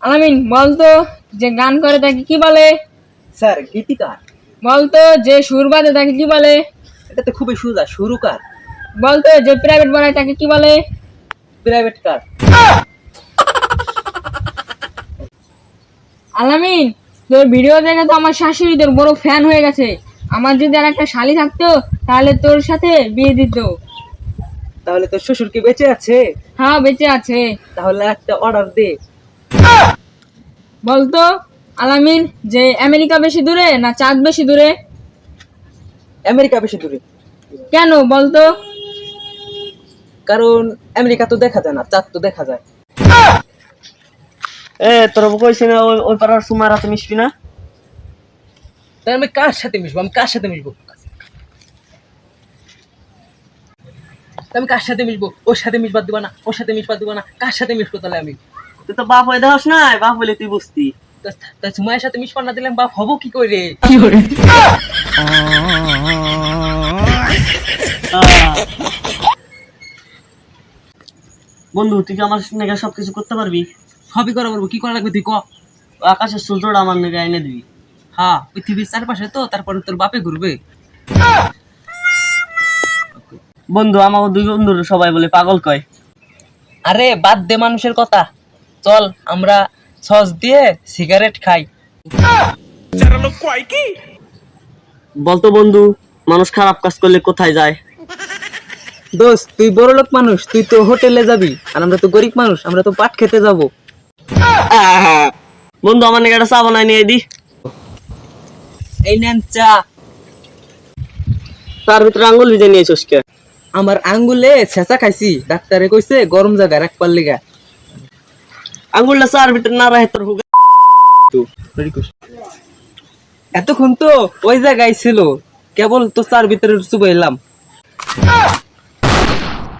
আলামিন বলতো, যে গান করে তাকে কি বলে? স্যার গীতিকার। বলতো, যে সুর বাজে তাকে কি বলে? এটা তো খুবই সোজা, সুরকার। বলতো, যে প্রাইভেট বানায় তাকে কি বলে? Private car. আলামিন, তোর ভিডিও দেখে তো আমার শাশুড়ি তোর বড় ফ্যান হয়ে গেছে। আমার যদি আর একটা শালি থাকতো তাহলে তোর সাথে বিয়ে দিত। তাহলে তোর শ্বশুর কি বেঁচে আছে? হ্যাঁ, বেঁচে আছে। তাহলে একটা অর্ডার দে। বলতো আলামিন, যে আমেরিকা বেশি দূরে না চাঁদ বেশি দূরে? আমেরিকা বেশি দূরে। কেন বলতো? কারণ আমেরিকা তো দেখা যায় না, চাঁদ তো দেখা যায়। তোর কইছি না ওই পাড়ার সুমার হাতে মিশবি না? তাই আমি কার সাথে মিশবো? আমি কার সাথে মিশবো? আমি কার সাথে মিশবো? ওর সাথে মিশবার দিব না, ওর সাথে মিশবার দিব না, কার সাথে মিশবো তাহলে আমি? তুই তো বাপ হয়ে দেখাস না, বাপ হইলে তুই বুঝতি। তাই সুমাইয়ের সাথে মিশবার না দিলাম বাপ হবো কি করে? বন্ধু, তুই কি আমার নেগা সবকিছু করতে পারবি? সবই করা বলবো, কি করা লাগবে তুই ক। আকাশের সূর্যটা আমার নেগা এনে দিবি। হ্যাঁ, পৃথিবীর চারপাশে তো, তারপরে তোর বাপে ঘুরবে। বন্ধু, আমার দুই বন্ধুর সবাই বলে পাগল কয়। আরে বাদ দে মানুষের কথা, চল আমরা সস দিয়ে সিগারেট খাই। বলতো বন্ধু, মানুষ খারাপ কাজ করলে কোথায় যায়? দোস্ত, তুই বড় লোক মানুষ, তুই তো হোটেলে যাবি, আর আমরা তো গরিব মানুষ, আমরা তো পাট খেতে যাব। বন্ধু, আমার নেগাটা চা বানাই নিয়ে দি। এই নেন চা। তার ভিতরে আঙ্গুল ভিজে নিয়েছিস কে? আমার আঙ্গুলে ছেঁচা খাইছি, ডাক্তারে কইছে গরম জায়গা রাখবার লিগা। আঙ্গুলটা চার ভিতরে না রাখে তোর হুগা। এতক্ষণ তো ওই জায়গায় ছিল, কেবল তো চার ভিতরে চুবাইলাম।